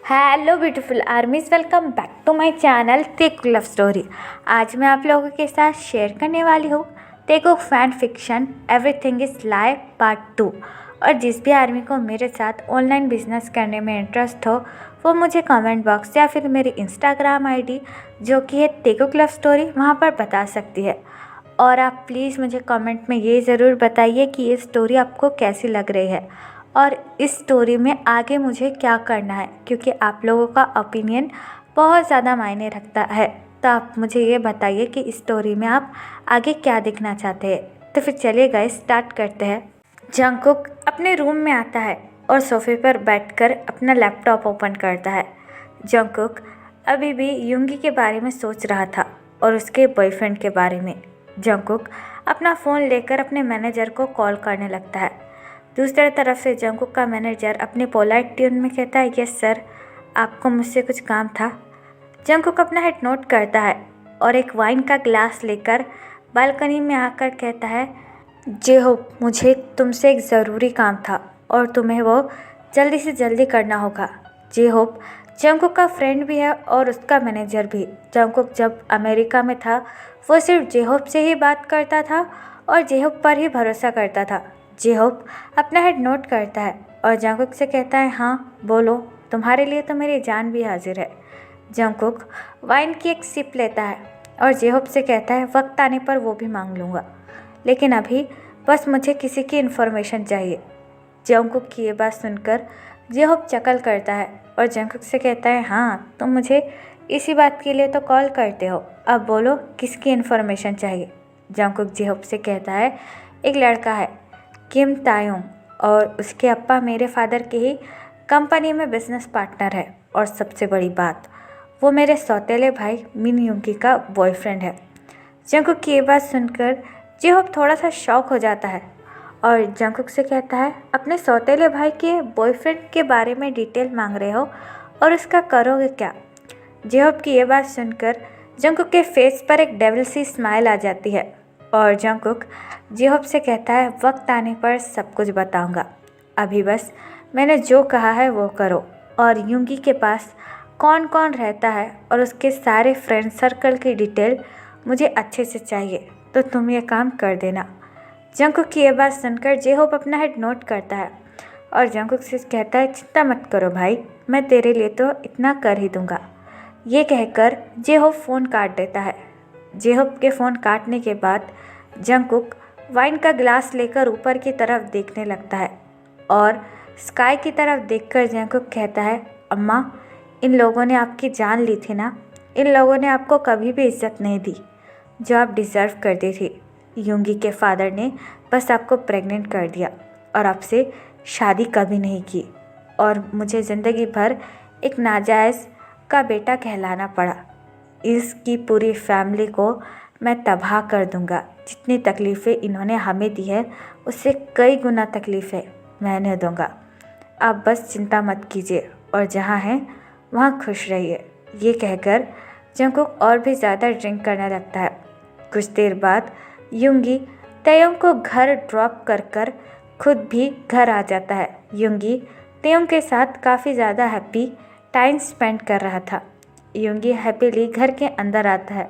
Hello beautiful armies, welcome back to my channel Taekook love story. आज मैं आप लोगों के साथ शेयर करने वाली हूँ Taekook fan fiction everything is live part 2। और जिस भी आर्मी को मेरे साथ ऑनलाइन बिजनेस करने में इंटरेस्ट हो वो मुझे कमेंट बॉक्स या फिर मेरी इंस्टाग्राम आईडी जो कि है तेकू लव स्टोरी वहाँ पर बता सकती है। और आप प्लीज़ मुझे कमेंट में ये ज़रूर बताइए कि ये स्टोरी आपको कैसी लग रही है और इस स्टोरी में आगे मुझे क्या करना है, क्योंकि आप लोगों का ओपिनियन बहुत ज़्यादा मायने रखता है। तो आप मुझे ये बताइए कि इस स्टोरी में आप आगे क्या देखना चाहते हैं। तो फिर चलिए गाइस स्टार्ट करते हैं। जंगकुक अपने रूम में आता है और सोफे पर बैठकर अपना लैपटॉप ओपन करता है। जंगकुक अभी भी युंगी के बारे में सोच रहा था और उसके बॉयफ्रेंड के बारे में। जंगकुक अपना फ़ोन लेकर अपने मैनेजर को कॉल करने लगता है। दूसरी तरफ से जंगकुक का मैनेजर अपने पोलाइट ट्यून में कहता है, यस सर, आपको मुझसे कुछ काम था। जंगकुक अपना हेड नोट करता है और एक वाइन का ग्लास लेकर बालकनी में आकर कहता है, जे होप, मुझे तुमसे एक ज़रूरी काम था और तुम्हें वो जल्दी से जल्दी करना होगा। जे होप जंगकुक का फ्रेंड भी है और उसका मैनेजर भी। जंगकुक जब अमेरिका में था वो सिर्फ जे होप से ही बात करता था और जे होप पर ही भरोसा करता था। जे होप अपना हेड नोट करता है और जंगकुक से कहता है, हाँ बोलो, तुम्हारे लिए तो मेरी जान भी हाजिर है। जंगकुक वाइन की एक सिप लेता है और जे होप से कहता है, वक्त आने पर वो भी मांग लूँगा, लेकिन अभी बस मुझे किसी की इन्फॉर्मेशन चाहिए। जंगकुक की ये बात सुनकर जे होप चकल करता है और जंगकुक से कहता है, हाँ तुम मुझे इसी बात के लिए तो कॉल करते हो, अब बोलो किसकी इन्फॉर्मेशन चाहिए। जंगकुक जे होप से कहता है, एक लड़का है किम तायोंग और उसके अप्पा मेरे फादर के ही कंपनी में बिजनेस पार्टनर है, और सबसे बड़ी बात वो मेरे सौतेले भाई मिन युंगी का बॉयफ्रेंड है। जंगकुक की ये बात सुनकर जेहोप थोड़ा सा शॉक हो जाता है और जंगकुक से कहता है, अपने सौतेले भाई के बॉयफ्रेंड के बारे में डिटेल मांग रहे हो और उसका करोगे क्या। जेहोप की ये बात सुनकर जंगकुक के फेस पर एक डेविल सी स्माइल आ जाती है और जंगकुक जेहोप से कहता है, वक्त आने पर सब कुछ बताऊंगा, अभी बस मैंने जो कहा है वो करो। और युंगी के पास कौन कौन रहता है और उसके सारे फ्रेंड सर्कल की डिटेल मुझे अच्छे से चाहिए, तो तुम ये काम कर देना। जंगकुक की ये बात सुनकर जेहोप अपना हेड नोट करता है और जंगकुक से कहता है, चिंता मत करो भाई, मैं तेरे लिए तो इतना कर ही दूंगा। ये कहकर जेहोप फ़ोन काट देता है। जेहोप के फ़ोन काटने के बाद जंगकुक वाइन का ग्लास लेकर ऊपर की तरफ देखने लगता है और स्काई की तरफ देखकर जंगकुक कहता है, अम्मा, इन लोगों ने आपकी जान ली थी ना, इन लोगों ने आपको कभी भी इज्जत नहीं दी जो आप डिज़र्व करती थी। युंगी के फादर ने बस आपको प्रेग्नेंट कर दिया और आपसे शादी कभी नहीं की, और मुझे ज़िंदगी भर एक नाजायज़ का बेटा कहलाना पड़ा। इसकी पूरी फैमिली को मैं तबाह कर दूंगा। जितनी तकलीफ़ें इन्होंने हमें दी है उससे कई गुना तकलीफ़ें मैं इन्हें दूंगा। आप बस चिंता मत कीजिए और जहाँ हैं वहाँ खुश रहिए। ये कहकर जंगकुक और भी ज़्यादा ड्रिंक करने लगता है। कुछ देर बाद युंगी तयोंग को घर ड्रॉप कर खुद भी घर आ जाता है। युंगी तयोंग के साथ काफ़ी ज़्यादा हैप्पी टाइम स्पेंड कर रहा था। युंगी हैप्पीली घर के अंदर आता है,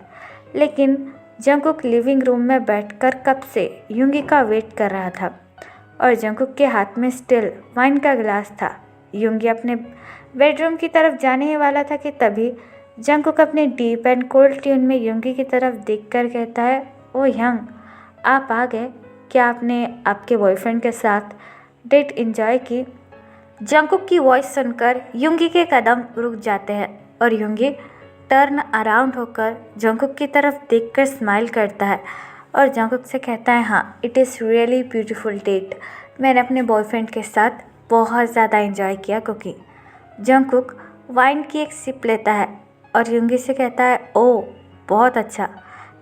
लेकिन जंगकुक लिविंग रूम में बैठकर कब से युंगी का वेट कर रहा था और जंगकुक के हाथ में स्टिल वाइन का गिलास था। युंगी अपने बेडरूम की तरफ जाने ही वाला था कि तभी जंगकुक अपने डीप एंड कोल्ड ट्यून में युंगी की तरफ देखकर कहता है, ओ यंग, आप आ गए क्या? आपने आपके बॉयफ्रेंड के साथ डेट एंजॉय की? जंगकुक की वॉइस सुनकर युंगी के कदम रुक जाते हैं और युंगी टर्न अराउंड होकर जंगकुक की तरफ देखकर स्माइल करता है और जंगकुक से कहता है, हाँ, it is really beautiful date. मैंने अपने बॉयफ्रेंड के साथ बहुत ज़्यादा एंजॉय किया। क्योंकि जंगकुक वाइन की एक सिप लेता है और युंगी से कहता है, ओह बहुत अच्छा।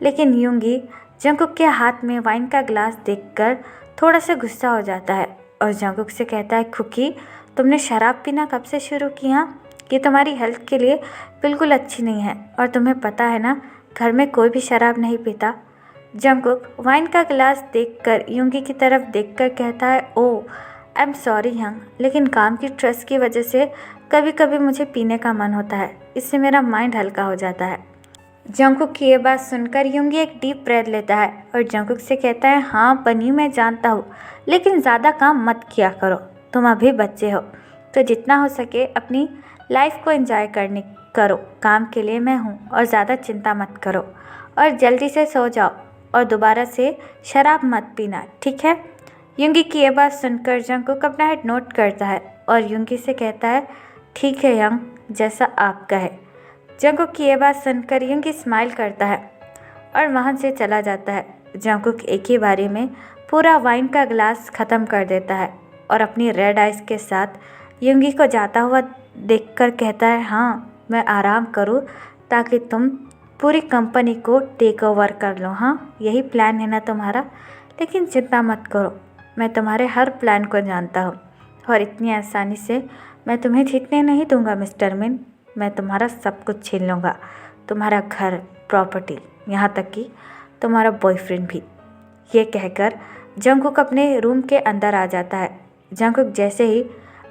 लेकिन युंगी जंगकुक के हाथ में वाइन का ग्लास देखकर थोड़ा सा गुस्सा हो जाता है और जंगकुक से कहता है, खुकी, तुमने शराब पीना कब से शुरू किया? ये तुम्हारी हेल्थ के लिए बिल्कुल अच्छी नहीं है और तुम्हें पता है ना, घर में कोई भी शराब नहीं पीता। जंगकुक वाइन का गिलास देखकर युंगी की तरफ देखकर कहता है, ओह, आई एम सॉरी यंग, लेकिन काम की स्ट्रेस की वजह से कभी कभी मुझे पीने का मन होता है, इससे मेरा माइंड हल्का हो जाता है। जंगकुक की ये बात सुनकर युंगी एक डीप ब्रेथ लेता है और जंगकुक से कहता है, हाँ बनी मैं जानता हूँ, लेकिन ज़्यादा काम मत किया करो, तुम अभी बच्चे हो, तो जितना हो सके अपनी लाइफ को एंजॉय करने करो। काम के लिए मैं हूँ और ज़्यादा चिंता मत करो और जल्दी से सो जाओ और दोबारा से शराब मत पीना, ठीक है। युंगी की ये बात सुनकर जंगकुक अपना हेड नोट करता है और युंगी से कहता है, ठीक है यंग, जैसा आप कहे। जंगकुक की ये बात सुनकर युंगी स्माइल करता है और वहाँ से चला जाता है। जंगकुक एक ही बारी में पूरा वाइन का ग्लास ख़त्म कर देता है और अपनी रेड आइज़ के साथ युंगी को जाता हुआ देखकर कहता है, हाँ मैं आराम करूँ ताकि तुम पूरी कंपनी को टेक ओवर कर लो। हाँ यही प्लान है ना तुम्हारा, लेकिन चिंता मत करो, मैं तुम्हारे हर प्लान को जानता हूँ और इतनी आसानी से मैं तुम्हें जीतने नहीं दूंगा मिस्टर मिन। मैं तुम्हारा सब कुछ छीन लूँगा, तुम्हारा घर, प्रॉपर्टी, यहाँ तक कि तुम्हारा बॉयफ्रेंड भी। ये कहकर जंगकुक अपने रूम के अंदर आ जाता है। जंगकुक जैसे ही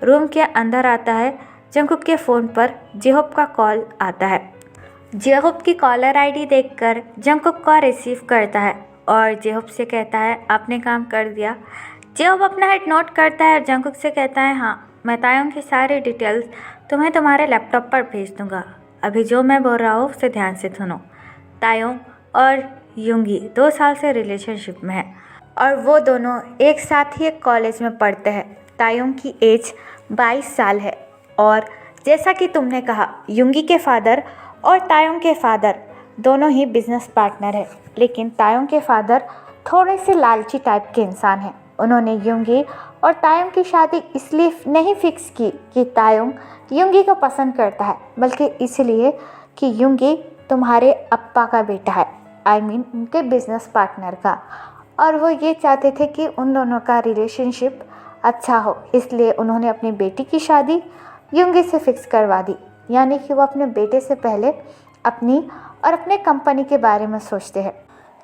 रूम के अंदर आता है, जंगकुक के फ़ोन पर जेहोप का कॉल आता है। जेहोप की कॉलर आईडी देखकर जंगकुक कॉल रिसीव करता है और जेहोप से कहता है, आपने काम कर दिया। जेहोप अपना हेड नोट करता है और जंगकुक से कहता है, हाँ मैं तायोंग की सारी डिटेल्स तुम्हें तुम्हारे लैपटॉप पर भेज दूंगा। अभी जो मैं बोल रहा हूँ उसे ध्यान से सुनो। तायोंग और युंगी 2 साल से रिलेशनशिप में है और वो दोनों एक साथ ही एक कॉलेज में पढ़ते हैं। तायोंग की एज 22 साल है और जैसा कि तुमने कहा, युंगी के फादर और तायोंग के फादर दोनों ही बिजनेस पार्टनर हैं, लेकिन तायोंग के फादर थोड़े से लालची टाइप के इंसान हैं। उन्होंने युंगी और तायोंग की शादी इसलिए नहीं फिक्स की कि तायोंग युंगी को पसंद करता है, बल्कि इसलिए कि युंगी तुम्हारे अप्पा का बेटा है, आई मीन उनके बिजनेस पार्टनर का, और वो ये चाहते थे कि उन दोनों का रिलेशनशिप अच्छा हो, इसलिए उन्होंने अपनी बेटी की शादी युंगी से फिक्स करवा दी। यानी कि वो अपने बेटे से पहले अपनी और अपने कंपनी के बारे में सोचते हैं।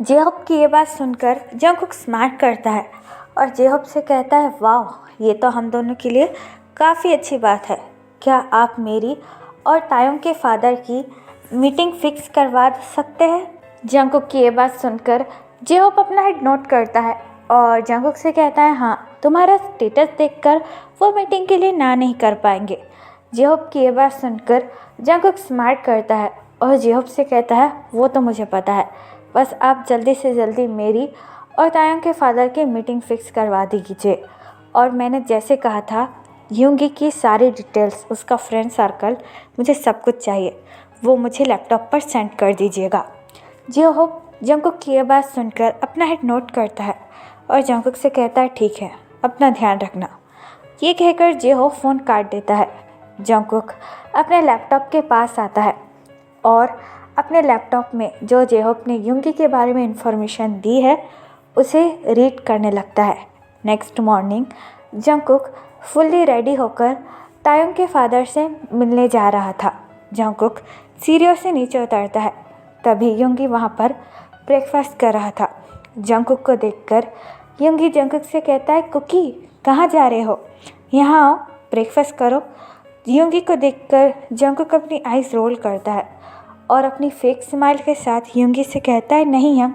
जेहोप की ये बात सुनकर जंगकुक स्मार्ट करता है और जेहोप से कहता है, वाह ये तो हम दोनों के लिए काफ़ी अच्छी बात है। क्या आप मेरी और तायोंग के फादर की मीटिंग फिक्स करवा सकते हैं? जंगकुक की ये बात सुनकर जेहोप अपना हेड नोट करता है और जंगकुक से कहता है, हाँ तुम्हारा स्टेटस देखकर वो मीटिंग के लिए ना नहीं कर पाएंगे। जेहोप की ये बात सुनकर जंगकुक स्मार्ट करता है और जेहोप से कहता है, वो तो मुझे पता है, बस आप जल्दी से जल्दी मेरी और तायोंग के फादर की मीटिंग फिक्स करवा दीजिए। और मैंने जैसे कहा था, युंगी की सारी डिटेल्स, उसका फ्रेंड सर्कल, मुझे सब कुछ चाहिए, वो मुझे लैपटॉप पर सेंड कर दीजिएगा। जेहोप जंगकुक की ये बात सुनकर अपना हेड नोट करता है और जंगकुक से कहता है, ठीक है, अपना ध्यान रखना। ये कहकर जेहोप फ़ोन काट देता है। जंगकुक अपने लैपटॉप के पास आता है और अपने लैपटॉप में जो जेहोप ने युंगी के बारे में इंफॉर्मेशन दी है उसे रीड करने लगता है। Next morning Jungkook fully ready होकर तायोंग के फादर से मिलने जा रहा था। जंगकुक सीढ़ियों से नीचे उतरता है, तभी युंगी वहाँ पर ब्रेकफास्ट कर रहा था। जंगकुक को देखकर युंगी जंगकुक से कहता है, कुकी कहाँ जा रहे हो, यहाँ आओ ब्रेकफास्ट करो। युंगी को देखकर जंगकुक अपनी आइज़ रोल करता है और अपनी फेक स्माइल के साथ युंगी से कहता है, नहीं यंग,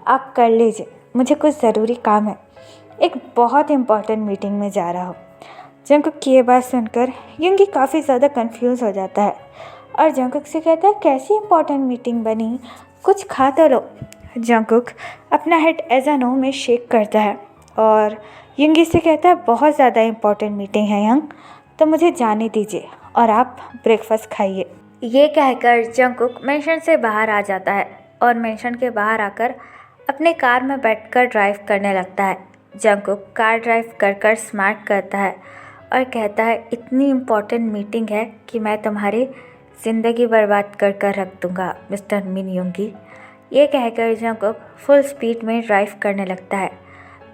आप कर लीजिए, मुझे कुछ ज़रूरी काम है, एक बहुत इम्पॉर्टेंट मीटिंग में जा रहा हूँ। जंगकुक की ये बात सुनकर युंगी काफ़ी ज़्यादा कंफ्यूज हो जाता है और जंगकुक से कहता है, कैसी इम्पॉर्टेंट मीटिंग बनी, कुछ खा तो लो। जंगकुक अपना हेड एज अ नो में शेक करता है और युंगी से कहता है, बहुत ज़्यादा इम्पॉर्टेंट मीटिंग है यंग, तो मुझे जाने दीजिए और आप ब्रेकफास्ट खाइए। ये कहकर जंगकुक मेंशन से बाहर आ जाता है और मेंशन के बाहर आकर अपने कार में बैठकर ड्राइव करने लगता है। जंगकुक कार ड्राइव कर कर स्मार्ट करता है और कहता है, इतनी इम्पोर्टेंट मीटिंग है कि मैं तुम्हारी ज़िंदगी बर्बाद कर कर रख दूँगा मिस्टर मिन युंगी। ये कहकर जंगकुक फुल स्पीड में ड्राइव करने लगता है।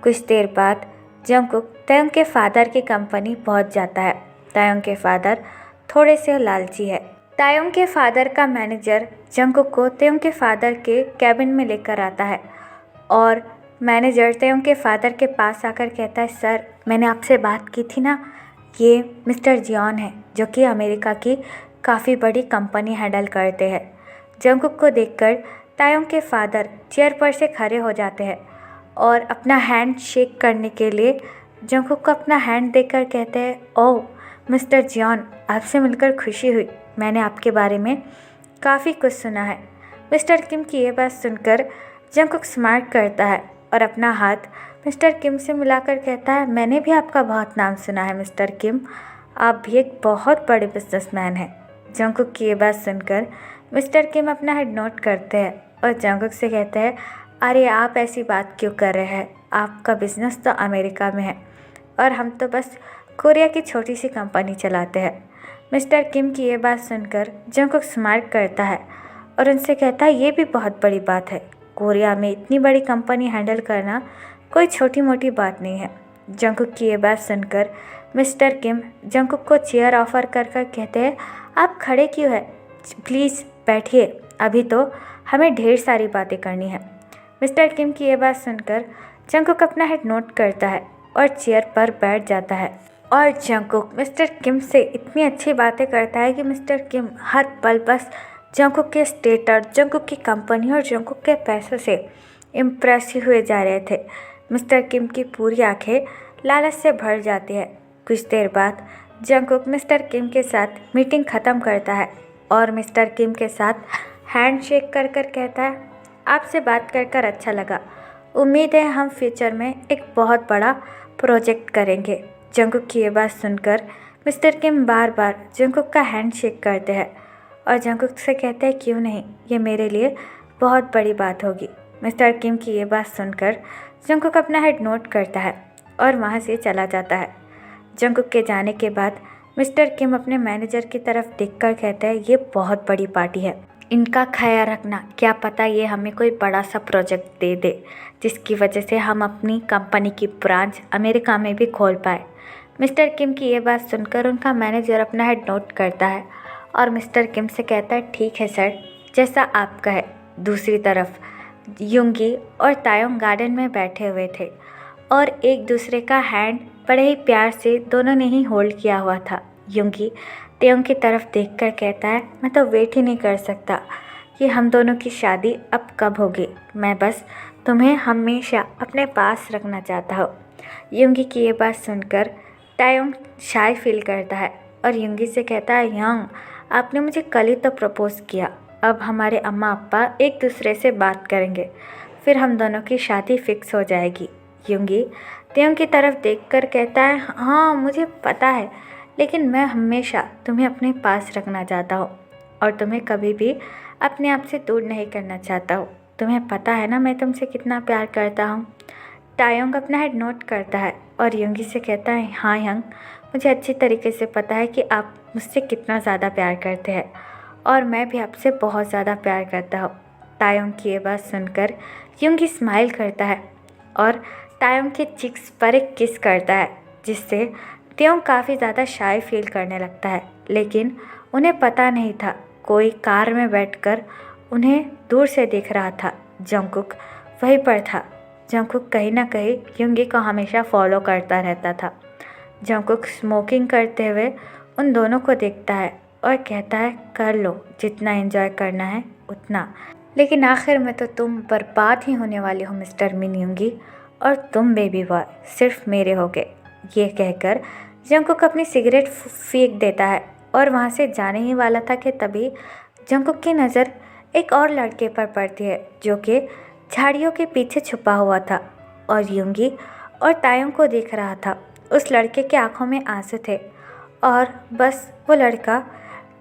कुछ देर बाद जंगकुक तायोंग के फादर की कंपनी पहुंच जाता है। तायोंग के फादर थोड़े से लालची है। तायोंग के फादर का मैनेजर जंगकुक को तायोंग के फादर के कैबिन में लेकर आता है और मैनेजर तेयोंग के फादर के पास आकर कहता है, सर मैंने आपसे बात की थी ना, ये मिस्टर जियोन है जो कि अमेरिका की काफ़ी बड़ी कंपनी हैंडल करते हैं। जंगकुक को देखकर तायोंग के फादर चेयर पर से खड़े हो जाते हैं और अपना हैंड शेक करने के लिए जंगकुक को अपना हैंड देकर कहते हैं, ओह मिस्टर जियोन, आपसे मिलकर खुशी हुई। मैंने आपके बारे में काफ़ी कुछ सुना है। मिस्टर किम की ये बात सुनकर जंगकुक स्माइल करता है और अपना हाथ मिस्टर किम से मिलाकर कहता है, मैंने भी आपका बहुत नाम सुना है मिस्टर किम, आप भी एक बहुत बड़े बिजनेसमैन हैं। जंगकुक की ये बात सुनकर मिस्टर किम अपना हेड नोट करते हैं और जंगकुक से कहते हैं, अरे आप ऐसी बात क्यों कर रहे हैं, आपका बिजनेस तो अमेरिका में है और हम तो बस कोरिया की छोटी सी कंपनी चलाते हैं। मिस्टर किम की ये बात सुनकर जंगकुक स्माइल करता है और उनसे कहता है, ये भी बहुत बड़ी बात है, कोरिया में इतनी बड़ी कंपनी हैंडल करना कोई छोटी मोटी बात नहीं है। जंगकुक की ये बात सुनकर मिस्टर किम जंगकुक को चेयर ऑफर कर कर कहते हैं, आप खड़े क्यों हैं, प्लीज़ बैठिए, अभी तो हमें ढेर सारी बातें करनी है। मिस्टर किम की ये बात सुनकर जंगकुक अपना हेड नोट करता है और चेयर पर बैठ जाता है और जंगकुक मिस्टर किम से इतनी अच्छी बातें करता है कि मिस्टर किम हर पल बस जंगकुक के स्टेटस, जंगकुक की कंपनी और जंगकुक के पैसों से इम्प्रेस ही हुए जा रहे थे। मिस्टर किम की पूरी आंखें लालच से भर जाती है। कुछ देर बाद जंगकुक मिस्टर किम के साथ मीटिंग ख़त्म करता है और मिस्टर किम के साथ हैंड शेक कर कर कहता है, आपसे बात कर कर अच्छा लगा, उम्मीद है हम फ्यूचर में एक बहुत बड़ा प्रोजेक्ट करेंगे। जंगकुक की ये बात सुनकर मिस्टर किम बार बार जंगकुक का हैंड शेक करते हैं और जंगकुक से कहते हैं, क्यों नहीं, ये मेरे लिए बहुत बड़ी बात होगी। मिस्टर किम की ये बात सुनकर जंगकुक अपना हेड नोट करता है और वहाँ से चला जाता है। जंगकुक के जाने के बाद मिस्टर किम अपने मैनेजर की तरफ देखकर कहते हैं, ये बहुत बड़ी पार्टी है, इनका ख्याल रखना, क्या पता ये हमें कोई बड़ा सा प्रोजेक्ट दे दे जिसकी वजह से हम अपनी कंपनी की ब्रांच अमेरिका में भी खोल पाए। मिस्टर किम की ये बात सुनकर उनका मैनेजर अपना हेड नोट करता है और मिस्टर किम से कहता है, ठीक है सर, जैसा आप कहे। दूसरी तरफ युंगी और तायोंग गार्डन में बैठे हुए थे और एक दूसरे का हैंड बड़े ही प्यार से दोनों ने ही होल्ड किया हुआ था। युंगी तायोंग की तरफ देखकर कहता है, मैं तो वेट ही नहीं कर सकता कि हम दोनों की शादी अब कब होगी, मैं बस तुम्हें हमेशा अपने पास रखना चाहता हूँ। युंगी की ये बात सुनकर तायोंग शाय फील करता है और युंगी से कहता है, यंग, आपने मुझे कल ही तो प्रपोज़ किया, अब हमारे अम्मा अप्पा एक दूसरे से बात करेंगे, फिर हम दोनों की शादी फिक्स हो जाएगी। युंगी तायोंग की तरफ देखकर कहता है, हाँ मुझे पता है, लेकिन मैं हमेशा तुम्हें अपने पास रखना चाहता हूँ और तुम्हें कभी भी अपने आप से दूर नहीं करना चाहता हूँ। तुम्हें पता है ना मैं तुमसे कितना प्यार करता हूँ। तायोंग अपना हेड नोट करता है और युंगी से कहता है, हाँ यंग, मुझे अच्छी तरीके से पता है कि आप मुझसे कितना ज़्यादा प्यार करते हैं और मैं भी आपसे बहुत ज़्यादा प्यार करता हूँ। तायोंग की ये बात सुनकर युंगी स्माइल करता है और तायोंग के चिक्स पर एक किस करता है, जिससे तायोंग काफ़ी ज़्यादा शाय फील करने लगता है। लेकिन उन्हें पता नहीं था, कोई कार में बैठकर उन्हें दूर से देख रहा था। जंगकुक वहीं पर था। जंगकुक कहीं ना कहीं युंगी को हमेशा फॉलो करता रहता था। जंगकुक स्मोकिंग करते हुए उन दोनों को देखता है और कहता है, कर लो जितना एंजॉय करना है उतना, लेकिन आखिर में तो तुम बर्बाद ही होने वाले हो मिस्टर मिन युंगी, और तुम बेबी बॉय सिर्फ मेरे होगे। ये कहकर जंगकुक अपनी सिगरेट फेंक देता है और वहाँ से जाने ही वाला था कि तभी जंगकुक की नज़र एक और लड़के पर पड़ती है जो कि झाड़ियों के पीछे छुपा हुआ था और युंगी और तायोंग को देख रहा था। उस लड़के के आंखों में आंसू थे और बस वो लड़का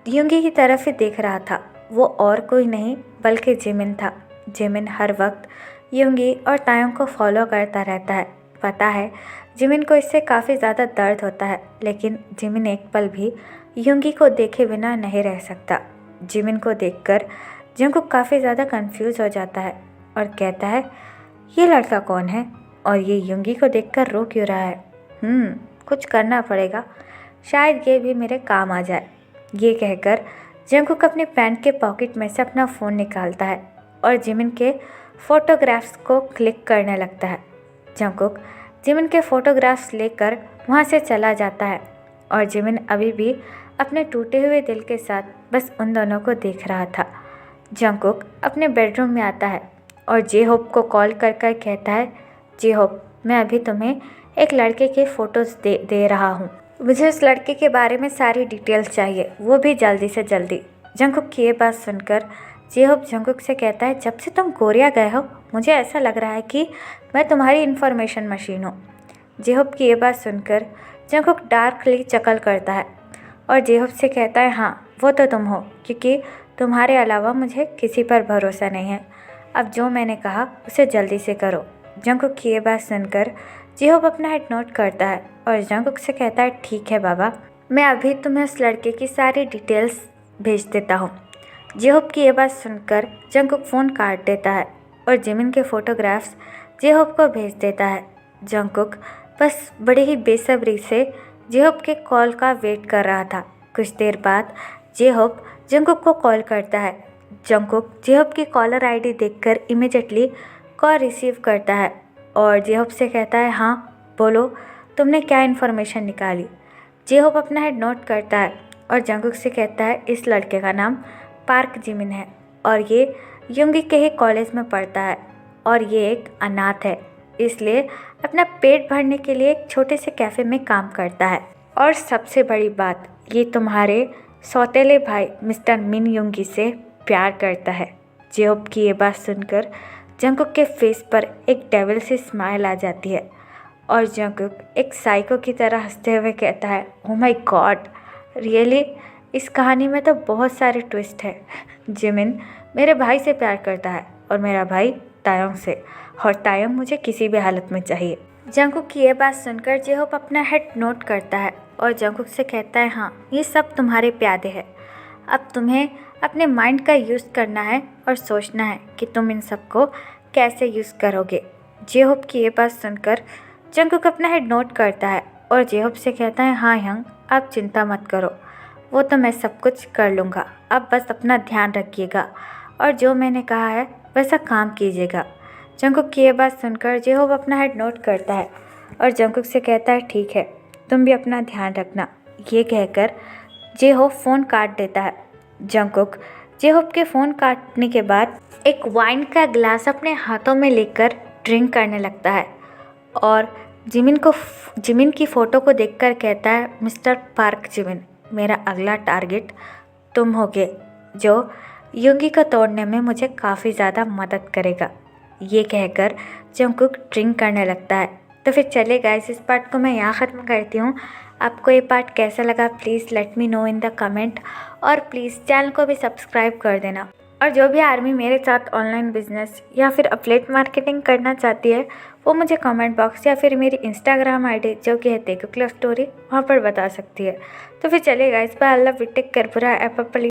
युंगी की तरफ ही देख रहा था। वो और कोई नहीं बल्कि जिमिन था। जिमिन हर वक्त युंगी और तायोंग को फॉलो करता रहता है। पता है जिमिन को इससे काफ़ी ज़्यादा दर्द होता है, लेकिन जिमिन एक पल भी युंगी को देखे बिना नहीं रह सकता। जिमिन को देखकर जंगकुक काफ़ी ज़्यादा कंफ्यूज हो जाता है और कहता है, ये लड़का कौन है और ये युंगी को देखकर रो क्यों रहा है? कुछ करना पड़ेगा, शायद ये भी मेरे काम आ जाए। ये कहकर जंगकुक अपने पैंट के पॉकेट में से अपना फ़ोन निकालता है और जिमिन के फ़ोटोग्राफ्स को क्लिक करने लगता है। जंगकुक जिमिन के फ़ोटोग्राफ्स लेकर वहाँ से चला जाता है और जिमिन अभी भी अपने टूटे हुए दिल के साथ बस उन दोनों को देख रहा था। जंगकुक अपने बेडरूम में आता है और जे होप को कॉल कर कहता है, जे होप, मैं अभी तुम्हें एक लड़के के फ़ोटोज़ दे रहा हूँ। मुझे उस लड़के के बारे में सारी डिटेल्स चाहिए, वो भी जल्दी से जल्दी। जंगकुक की ये बात सुनकर जे होप जंगकुक से कहता है, जब से तुम कोरिया गए हो मुझे ऐसा लग रहा है कि मैं तुम्हारी इन्फॉर्मेशन मशीन हूँ। जे होप की ये बात सुनकर जंगकुक डार्कली चकल करता है और जे होप से कहता है, हाँ वो तो तुम हो, क्योंकि तुम्हारे अलावा मुझे किसी पर भरोसा नहीं है। अब जो मैंने कहा उसे जल्दी से करो। जंगकुक की ये बात सुनकर जे होप अपना हेड नोट करता है और जंगकुक से कहता है, ठीक है बाबा, मैं अभी तुम्हें उस लड़के की सारी डिटेल्स भेज देता हूँ। जे होप की ये बात सुनकर जंगकुक फ़ोन काट देता है और जिमिन के फ़ोटोग्राफ्स जे होप को भेज देता है। जंगकुक बस बड़ी ही बेसब्री से जे होप के कॉल का वेट कर रहा था। कुछ देर बाद जे होप जंगकुक को कॉल करता है। जंगकुक जे होप की कॉलर आईडी देखकर इमीडिएटली कॉल रिसीव करता है और जे होप से कहता है, हाँ बोलो, तुमने क्या इन्फॉर्मेशन निकाली। जे होप अपना हेड नोट करता है और जंगकुक से कहता है, इस लड़के का नाम पार्क जिमिन है और ये युंगी के ही कॉलेज में पढ़ता है और ये एक अनाथ है, इसलिए अपना पेट भरने के लिए एक छोटे से कैफ़े में काम करता है। और सबसे बड़ी बात, ये तुम्हारे सौतेले भाई मिस्टर मिन युंगी से प्यार करता है। जे होप की ये बात सुनकर जंगकुक के फेस पर एक डेविल सी स्माइल आ जाती है और जंगकुक एक साइको की तरह हंसते हुए कहता है, ओह माय गॉड, रियली इस कहानी में तो बहुत सारे ट्विस्ट है। जिमिन मेरे भाई से प्यार करता है और मेरा भाई तायोंग से, और तायोंग मुझे किसी भी हालत में चाहिए। जंगकुक की ये बात सुनकर जे होप अपना हेड नोट करता है और जंगकुक से कहता है, हाँ ये सब तुम्हारे प्यादे हैं, अब तुम्हें अपने माइंड का यूज़ करना है और सोचना है कि तुम इन सब को कैसे यूज़ करोगे। जे होप की ये बात सुनकर जंगकुक अपना हेड नोट करता है और जे होप से कहता है, हाँ यंग, आप चिंता मत करो, वो तो मैं सब कुछ कर लूँगा, अब बस अपना ध्यान रखिएगा और जो मैंने कहा है वैसा काम कीजिएगा। जंगकुक की ये बात सुनकर जे होप अपना हेड नोट करता है और जंगकुक से कहता है, ठीक है, तुम भी अपना ध्यान रखना। ये कहकर जे होप फ़ोन काट देता है। जंगकुक जे होप के फ़ोन काटने के बाद एक वाइन का ग्लास अपने हाथों में लेकर ड्रिंक करने लगता है और जिमिन की फ़ोटो को देखकर कहता है, मिस्टर पार्क जिमिन, मेरा अगला टारगेट तुम होगे, जो युंगी को तोड़ने में मुझे काफ़ी ज़्यादा मदद करेगा। ये कहकर जंगकुक ड्रिंक करने लगता है। तो फिर चले गाइस, इस पार्ट को मैं यहाँ ख़त्म करती हूँ। आपको ये पार्ट कैसा लगा please let me know in the comment और प्लीज़ चैनल को भी सब्सक्राइब कर देना। और जो भी आर्मी मेरे साथ ऑनलाइन बिजनेस या फिर अफिलिएट मार्केटिंग करना चाहती है वो मुझे कमेंट बॉक्स या फिर मेरी इंस्टाग्राम आईडी जो कि है तेकुक लव स्टोरी, वहाँ पर बता सकती है। तो फिर चलिए guys, bye, I love you, take care, पूरा ऐप